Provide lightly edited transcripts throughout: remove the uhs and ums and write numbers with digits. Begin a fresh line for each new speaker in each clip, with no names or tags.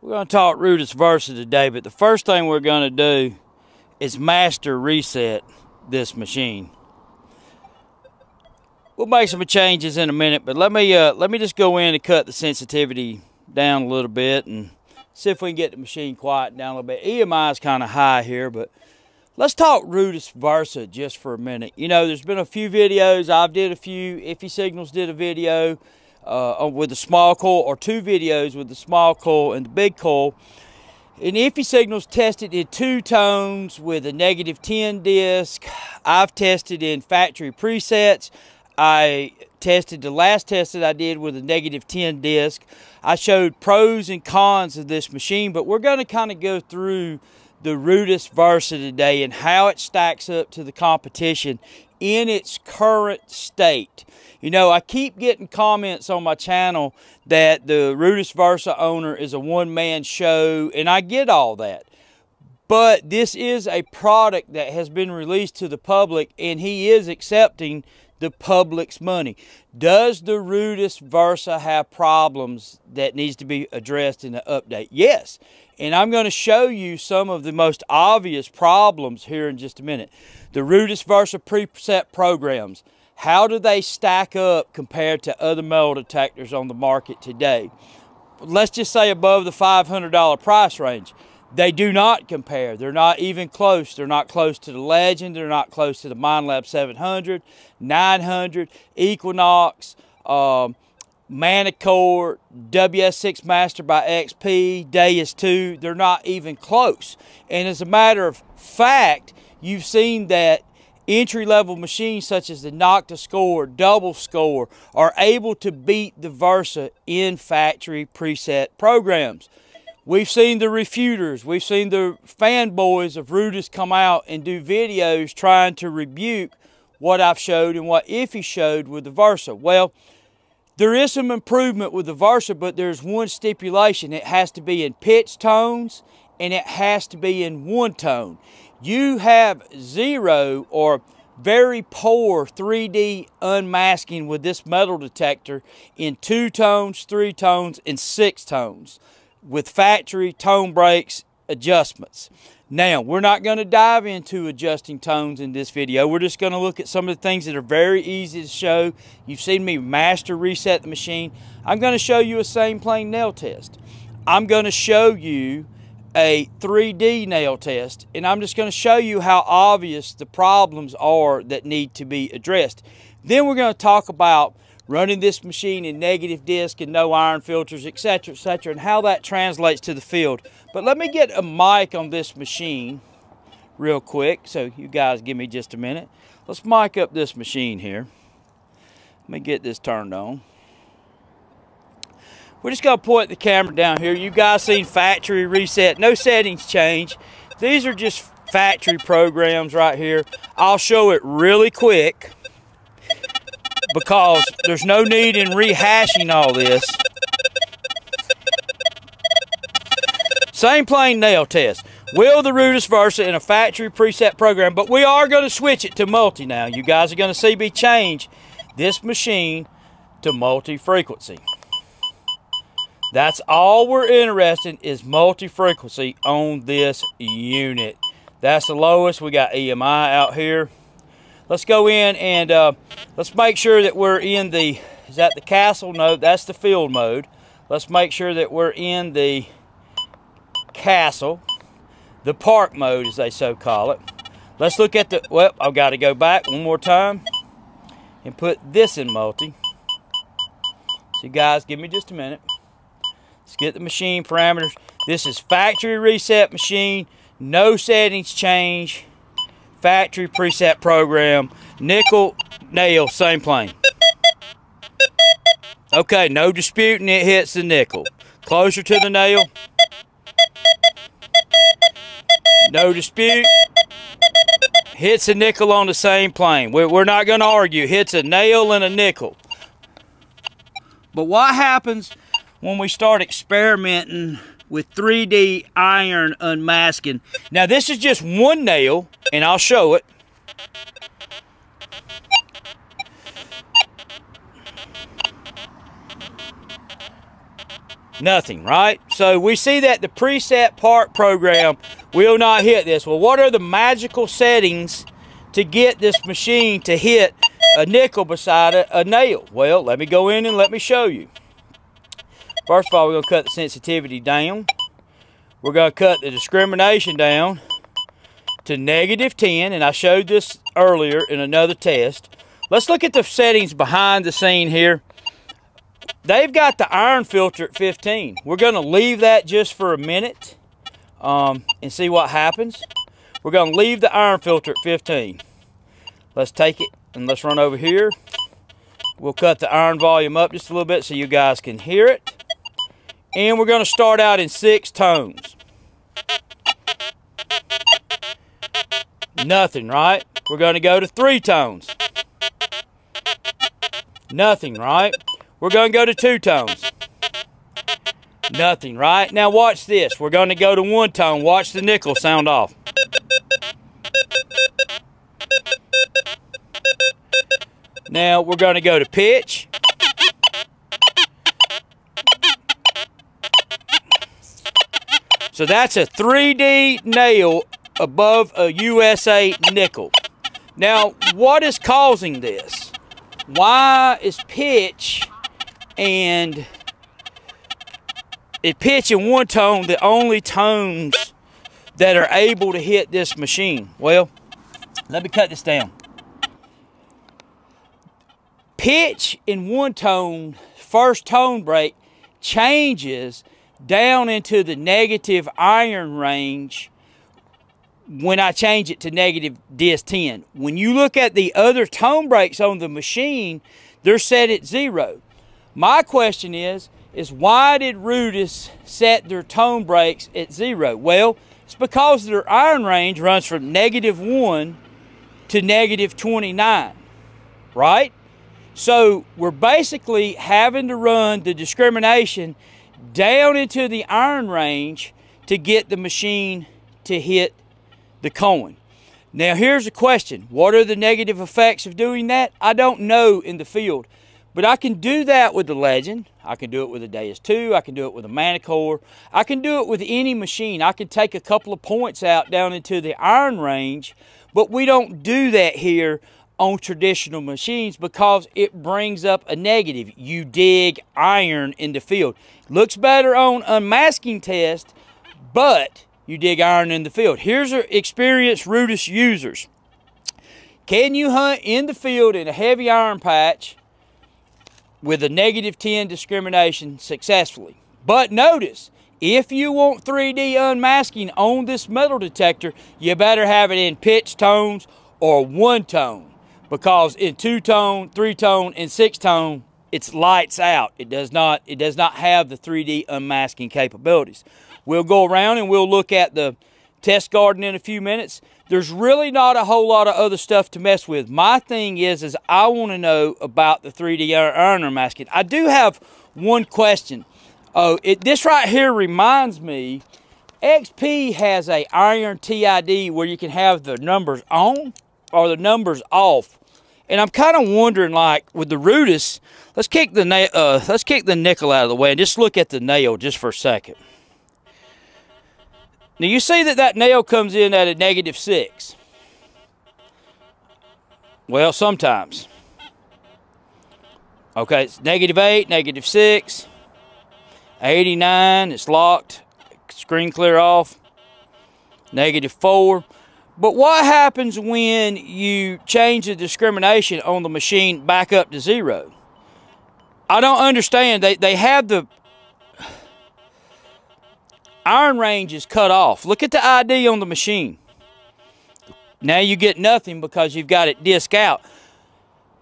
We're going to talk Rutus Versa today, but the first thing we're going to do is master reset this machine. We'll make some changes in a minute, but let me just go in and cut the sensitivity down a little bit and see if we can get the machine quiet down a little bit. EMI is kind of high here, but let's talk Rutus Versa just for a minute. You know, there's been a few videos. I've did a few. IFFY Signals did a video with the small coil, or two videos with the small coil and the big coil. And IFFY Signals tested in 2 tones with a -10 disc. I've tested in factory presets. I tested the last test that I did with a -10 disc. I showed pros and cons of this machine, but we're going to kind of go through the Rutus Versa today and how it stacks up to the competition in its current state. You know, I keep getting comments on my channel that the Rutus Versa owner is a one-man show, and I get all that. But this is a product that has been released to the public, and he is accepting the public's money. Does the Rutus Versa have problems that needs to be addressed in the update? Yes. And I'm going to show you some of the most obvious problems here in just a minute. The Rutus Versa preset programs, how do they stack up compared to other metal detectors on the market today? Let's just say above the $500 price range. They do not compare. They're not even close. They're not close to the Legend. They're not close to the Minelab 700, 900, Equinox, Manicore, WS6 Master by XP, Deus 2. They're not even close. And as a matter of fact, you've seen that entry-level machines such as the Nocta Score, Double Score are able to beat the Versa in factory preset programs. We've seen the refuters, we've seen the fanboys of Rutus come out and do videos trying to rebuke what I've showed and what IFFY showed with the Versa. Well, there is some improvement with the Versa, but there's one stipulation. It has to be in pitch tones and it has to be in one tone. You have zero or very poor 3D unmasking with this metal detector in 2 tones, 3 tones, and 6 tones with factory tone breaks adjustments. Now, we're not going to dive into adjusting tones in this video. We're just going to look at some of the things that are very easy to show. You've seen me master reset the machine. I'm going to show you a same plane nail test. I'm going to show you a 3D nail test, and I'm just going to show you how obvious the problems are that need to be addressed. Then we're going to talk about running this machine in negative disc and no iron filters, etc., and how that translates to the field. But let me get a mic on this machine real quick, so you guys give me just a minute. Let's mic up this machine here. Let me get this turned on. We're just going to point the camera down here. You guys seen factory reset, no settings change. These are just factory programs right here. I'll show it really quick because there's no need in rehashing all this. Same plane nail test. Will the Rutus Versa in a factory preset program, but we are going to switch it to multi now. You guys are going to see me change this machine to multi-frequency. That's all we're interested in, is multi-frequency on this unit. That's the lowest. We got EMI out here. Let's go in and let's make sure that we're in the, is that the castle? No, that's the field mode. Let's make sure that we're in the castle, the park mode as they so call it. Let's look at the, well, I've got to go back one more time and put this in multi. So you guys, give me just a minute. Let's get the machine parameters. This is factory reset machine, no settings change, factory preset program, nickel, nail, same plane. Okay, no disputing, it hits the nickel. Closer to the nail. No dispute. Hits a nickel on the same plane. We're not going to argue. Hits a nail and a nickel. But what happens when we start experimenting with 3D iron unmasking? Now this is just one nail, and I'll show it. Nothing, right? So we see that the preset part program will not hit this. Well, what are the magical settings to get this machine to hit a nickel beside a nail? Well, let me go in and let me show you. First of all, we're going to cut the sensitivity down. We're going to cut the discrimination down to -10, and I showed this earlier in another test. Let's look at the settings behind the scene here. They've got the iron filter at 15. We're going to leave that just for a minute and see what happens. We're going to leave the iron filter at 15. Let's take it and let's run over here. We'll cut the iron volume up just a little bit so you guys can hear it. And we're going to start out in 6 tones. Nothing, right? We're going to go to 3 tones. Nothing, right? We're going to go to 2 tones. Nothing, right? Now watch this. We're going to go to 1 tone. Watch the nickel sound off. Now we're going to go to pitch. So that's a 3D nail above a USA nickel. Now, what is causing this? Why is pitch and pitch and 1 tone the only tones that are able to hit this machine? Well, let me cut this down. Pitch in 1 tone, first tone break, changes down into the negative iron range when I change it to -10. When you look at the other tone breaks on the machine, they're set at 0. My question is why did Rutus set their tone breaks at 0? Well, it's because their iron range runs from -1 to -29, right? So we're basically having to run the discrimination down into the iron range to get the machine to hit the coin. Now here's a question. What are the negative effects of doing that? I don't know in the field, but I can do that with the Legend. I can do it with a Deus 2. I can do it with a Manicore. I can do it with any machine. I can take a couple of points out down into the iron range, but we don't do that here on traditional machines because it brings up a negative. You dig iron in the field. Looks better on unmasking test, but you dig iron in the field. Here's our experienced Rutus users. Can you hunt in the field in a heavy iron patch with a -10 discrimination successfully? But notice, if you want 3D unmasking on this metal detector, you better have it in pitch tones or 1 tone. Because in 2 tone, 3 tone, and 6 tone, it's lights out. It does not have the 3D unmasking capabilities. We'll go around and we'll look at the test garden in a few minutes. There's really not a whole lot of other stuff to mess with. My thing is I want to know about the 3D iron unmasking. I do have one question. This right here reminds me, XP has a iron TID where you can have the numbers on or the numbers off. And I'm kind of wondering, like with the Rutus, let's kick the nickel out of the way and just look at the nail just for a second. Now you see that nail comes in at a -6. Well, sometimes. Okay, it's -8, -6, 89, it's locked, screen clear off, -4. But what happens when you change the discrimination on the machine back up to 0? I don't understand. They have the iron range is cut off. Look at the ID on the machine. Now you get nothing because you've got it disc out.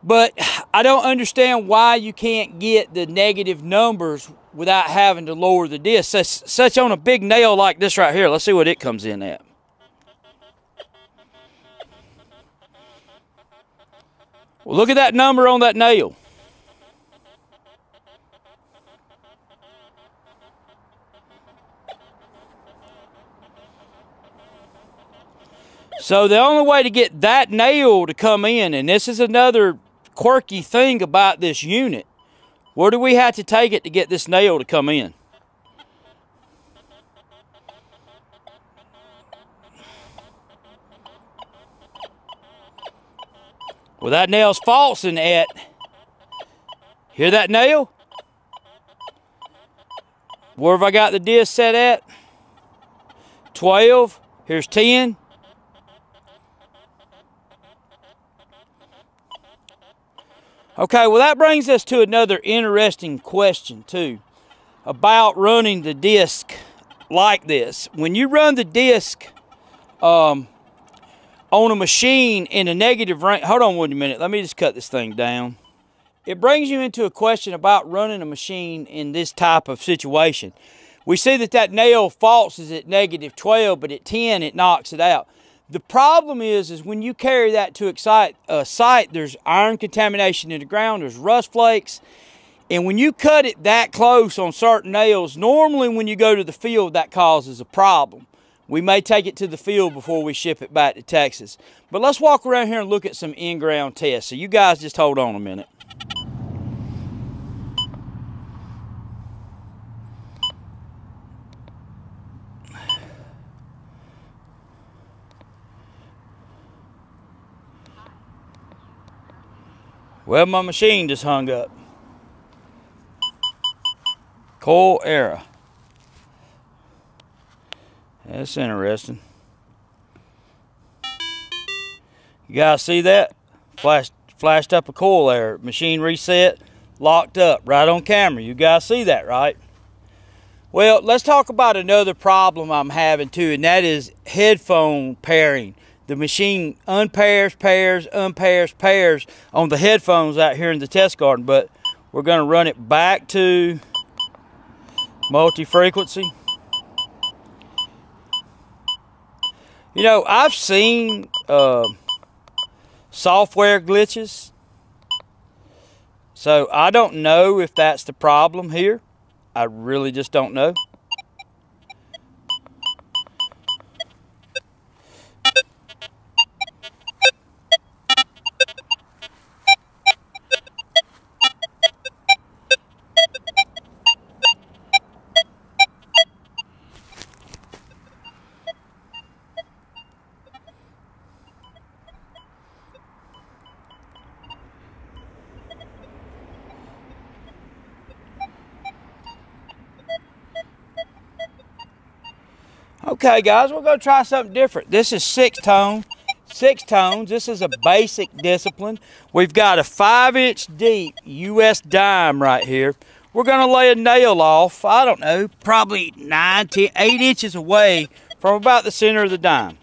But I don't understand why you can't get the negative numbers without having to lower the disc. Such on a big nail like this right here. Let's see what it comes in at. Well, look at that number on that nail. So the only way to get that nail to come in, and this is another quirky thing about this unit, where do we have to take it to get this nail to come in? Well, that nail's falsing at, hear that nail? Where have I got the disc set at? 12, here's 10. Okay, well that brings us to another interesting question too, about running the disc like this. When you run the disc on a machine in a negative range, hold on 1 minute, let me just cut this thing down. It brings you into a question about running a machine in this type of situation. We see that nail falses at negative 12, but at 10 it knocks it out. The problem is when you carry that to a site, there's iron contamination in the ground, there's rust flakes, and when you cut it that close on certain nails, normally when you go to the field, that causes a problem. We may take it to the field before we ship it back to Texas. But let's walk around here and look at some in-ground tests. So you guys just hold on a minute. Well, my machine just hung up. Coil error. That's interesting. You guys see that? Flashed up a coil error. Machine reset, locked up, right on camera. You guys see that, right? Well, let's talk about another problem I'm having too, and that is headphone pairing. The machine unpairs, pairs, unpairs, pairs on the headphones out here in the test garden, but we're going to run it back to multi-frequency. You know, I've seen software glitches, so I don't know if that's the problem here. I really just don't know. Okay guys, we're going to try something different. This is 6-tone. 6 tones. This is a basic discipline. We've got a 5-inch deep US dime right here. We're going to lay a nail off, I don't know, probably 8 inches away from about the center of the dime.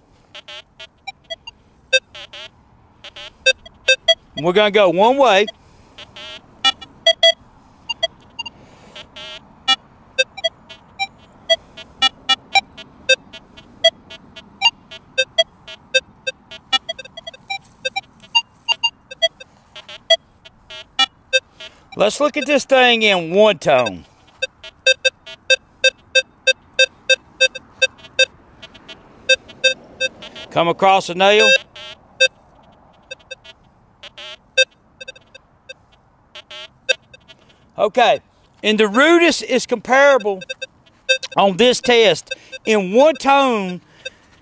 And we're going to go one way. Let's look at this thing in 1 tone. Come across a nail. Okay, and the Rutus is comparable on this test in 1 tone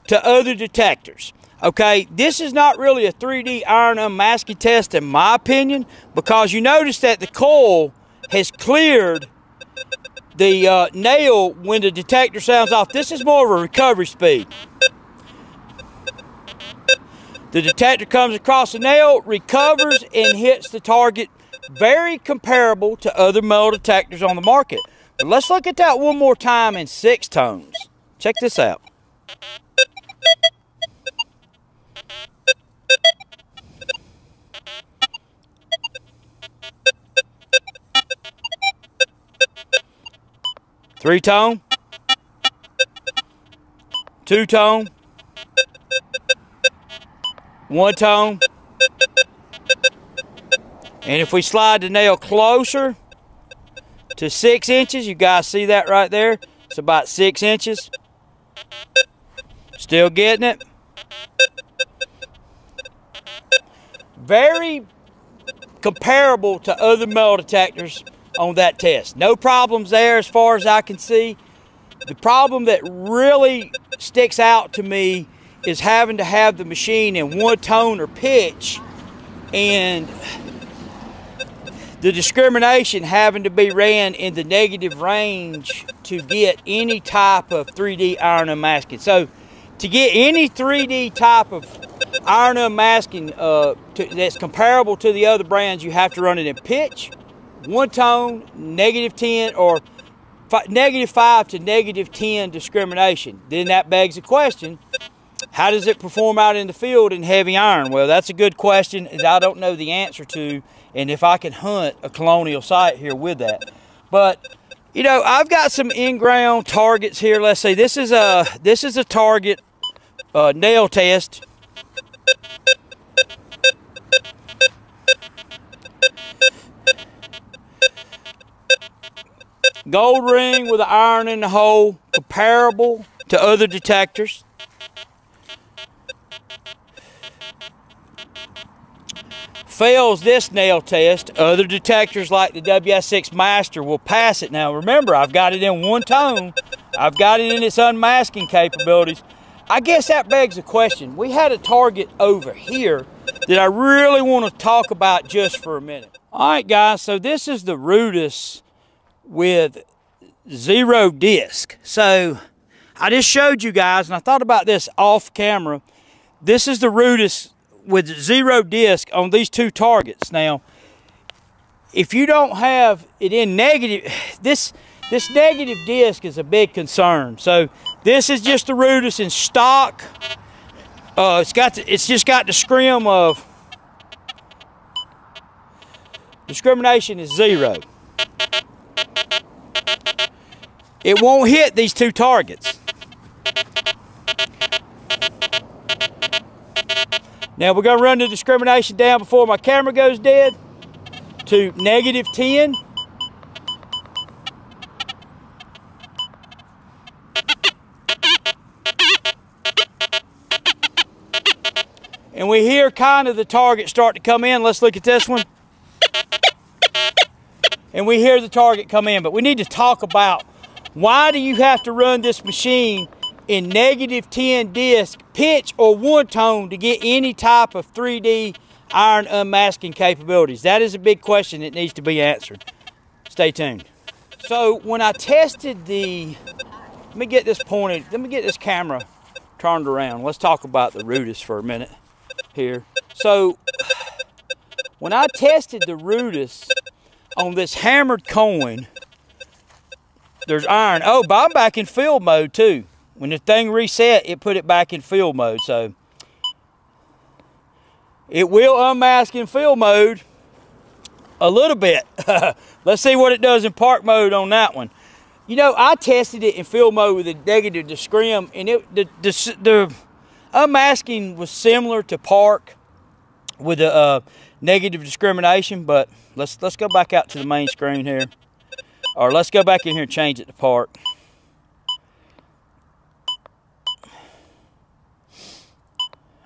to other detectors. Okay, this is not really a 3D iron unmasking test in my opinion, because you notice that the coil has cleared the nail when the detector sounds off. This is more of a recovery speed. The detector comes across the nail, recovers, and hits the target. Very comparable to other metal detectors on the market. But let's look at that one more time in 6 tones. Check this out. Three tone, 2 tone, 1 tone, and if we slide the nail closer to 6 inches, you guys see that right there? It's about 6 inches. Still getting it. Very comparable to other metal detectors on that test. No problems there as far as I can see. The problem that really sticks out to me is having to have the machine in 1 tone or pitch and the discrimination having to be ran in the negative range to get any type of 3D iron unmasking. So to get any 3D type of iron unmasking that's comparable to the other brands, you have to run it in pitch, one tone, -10, or -5 to -10 discrimination. Then that begs the question, how does it perform out in the field in heavy iron? Well, that's a good question that I don't know the answer to, and if I can hunt a colonial site here with that. But you know, I've got some in-ground targets here. Let's say this is a target nail test. Gold ring with an iron in the hole, comparable to other detectors. Fails this nail test. Other detectors like the WS6 Master will pass it. Now remember, I've got it in one tone. I've got it in its unmasking capabilities. I guess that begs the question. We had a target over here that I really want to talk about just for a minute. All right, guys, so this is the Rutus with 0 disc. So I just showed you guys, and I thought about this off camera. This is the Rutus with 0 disc on these two targets. Now, if you don't have it in negative, this negative disc is a big concern. So this is just the Rutus in stock. It's just got the scrim of discrimination is 0. It won't hit these two targets. Now we're going to run the discrimination down before my camera goes dead to -10. And we hear kind of the target start to come in. Let's look at this one. And we hear the target come in. But we need to talk about, why do you have to run this machine in -10 disc, pitch, or one tone to get any type of 3D iron unmasking capabilities? That is a big question that needs to be answered. Stay tuned. So when I tested the, let me get this pointed, let me get this camera turned around. Let's talk about the Rutus for a minute here. So when I tested the Rutus on this hammered coin, there's iron. Oh, but I'm back in field mode too. When the thing reset, it put it back in field mode. So it will unmask in field mode a little bit. Let's see what it does in park mode on that one. You know, I tested it in field mode with a negative discrim, and the unmasking was similar to park with a negative discrimination. But let's go back out to the main screen here. Or let's go back in here and change it to park.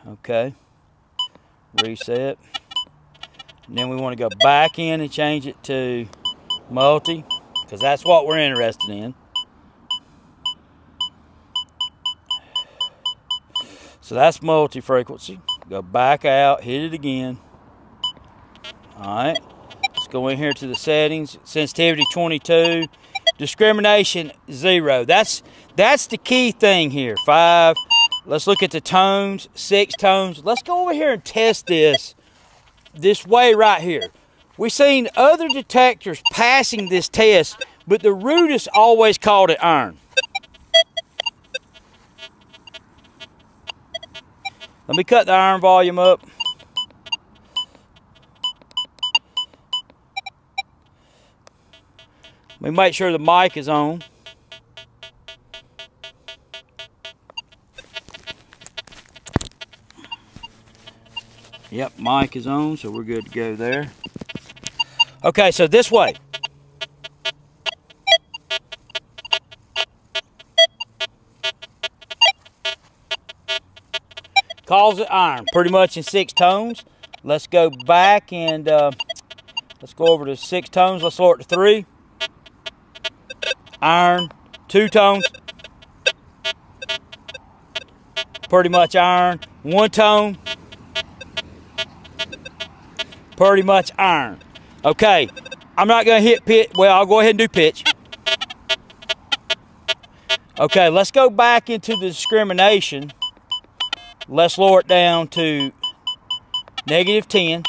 Okay. Reset. And then we want to go back in and change it to multi, because that's what we're interested in. So that's multi-frequency. Go back out, hit it again. Alright. Let's go in here to the settings. Sensitivity 22. Discrimination 0. That's the key thing here. 5. Let's look at the tones. 6 tones. Let's go over here and test this way right here. We've seen other detectors passing this test, but the Rutus always called it iron. Let me cut the iron volume up. Let me make sure the mic is on. Yep, mic is on, so we're good to go there. Okay, so this way. Calls it iron, pretty much in 6 tones. Let's go back and let's go over to 6 tones. Let's lower it to 3. Iron, 2 tones. Pretty much iron. 1 tone. pretty much iron. Okay, I'm not going to hit pitch. Well, I'll go ahead and do pitch. Okay, let's go back into the discrimination. Let's lower it down to -10.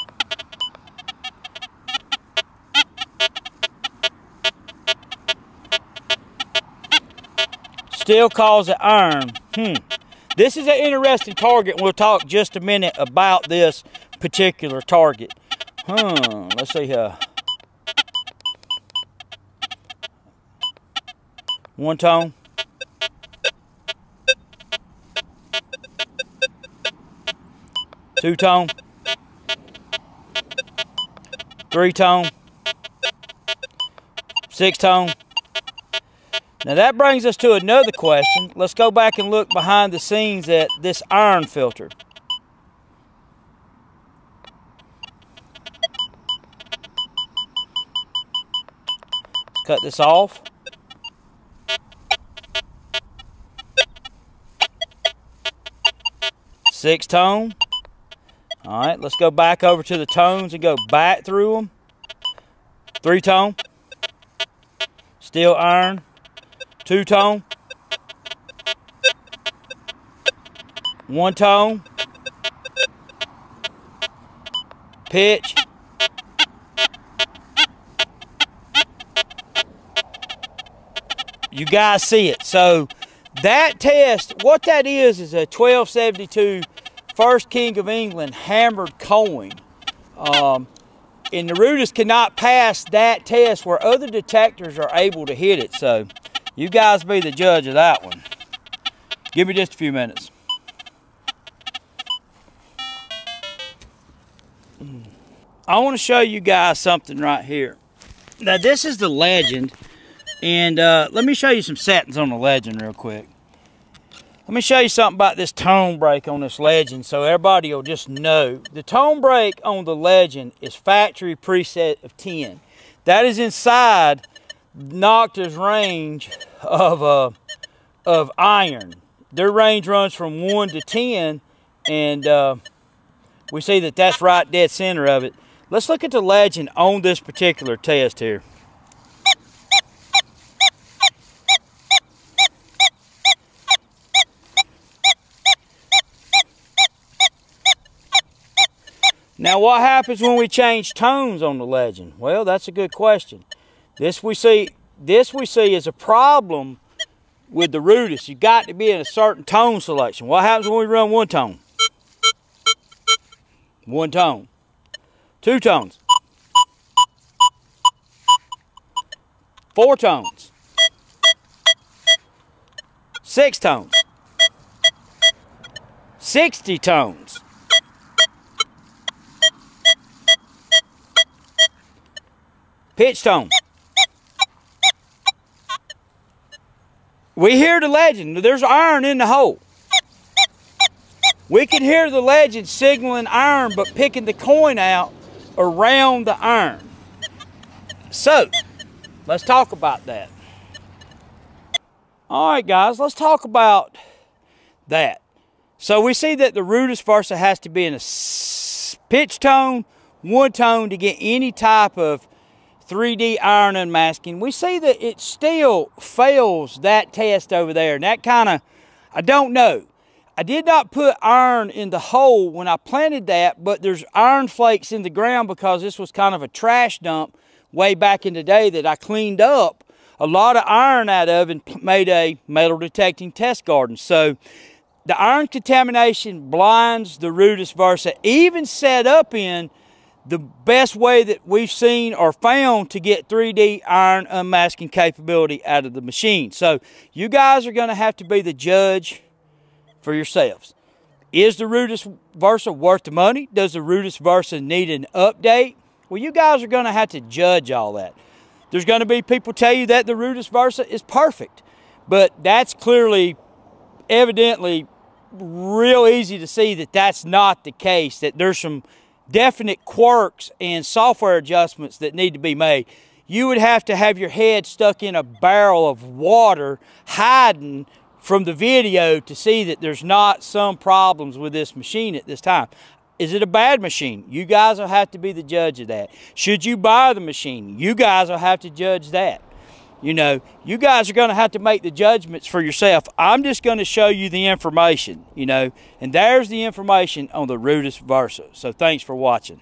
Still calls it iron. This is an interesting target. We'll talk just a minute about this particular target. Let's see here. One tone. Two tone. Three tone. Six tone. Now that brings us to another question. Let's go back and look behind the scenes at this iron filter. Let's cut this off. Six tone. All right, let's go back over to the tones and go back through them. Three tone. Still iron. Two tone. One tone. Pitch. You guys see it. So that test, what that is a 1272 first King of England hammered coin. And the Rutus cannot pass that test where other detectors are able to hit it. So you guys be the judge of that one. Give me just a few minutes. I want to show you guys something right here. Now this is the Legend, and let me show you some settings on the Legend real quick. Let me show you something about this tone break on this Legend so everybody will just know. The tone break on the Legend is factory preset of 10. That is inside Nocta's range of iron. Their range runs from 1 to 10, and we see that that's right dead center of it. Let's look at the Legend on this particular test here. Now what happens when we change tones on the Legend? Well, that's a good question. This we see is a problem with the Rutus. You got to be in a certain tone selection. What happens when we run one tone? One tone. Two tones. Four tones. Six tones. 60 tones. Pitch tone. We hear the Legend. There's iron in the hole. We can hear the Legend signaling iron, but picking the coin out around the iron. So, let's talk about that. All right, guys, let's talk about that. So we see that the Rutus Versa has to be in a pitch tone, one tone to get any type of 3D iron unmasking. We see that it still fails that test over there. And that kind of, I don't know. I did not put iron in the hole when I planted that, but there's iron flakes in the ground because this was kind of a trash dump way back in the day that I cleaned up a lot of iron out of and made a metal detecting test garden. So the iron contamination blinds the Rutus Versa, even set up in the best way that we've seen or found to get 3D iron unmasking capability out of the machine. So you guys are going to have to be the judge for yourselves. Is the Rutus Versa worth the money? Does the Rutus Versa need an update? Well, you guys are going to have to judge all that. There's going to be people tell you that the Rutus Versa is perfect, but that's clearly, evidently, real easy to see that that's not the case, that there's some definite quirks and software adjustments that need to be made. You would have to have your head stuck in a barrel of water hiding from the video to see that there's not some problems with this machine at this time. Is it a bad machine? You guys will have to be the judge of that. Should you buy the machine? You guys will have to judge that. You know, you guys are going to have to make the judgments for yourself. I'm just going to show you the information, you know, and there's the information on the Rutus Versa. So thanks for watching.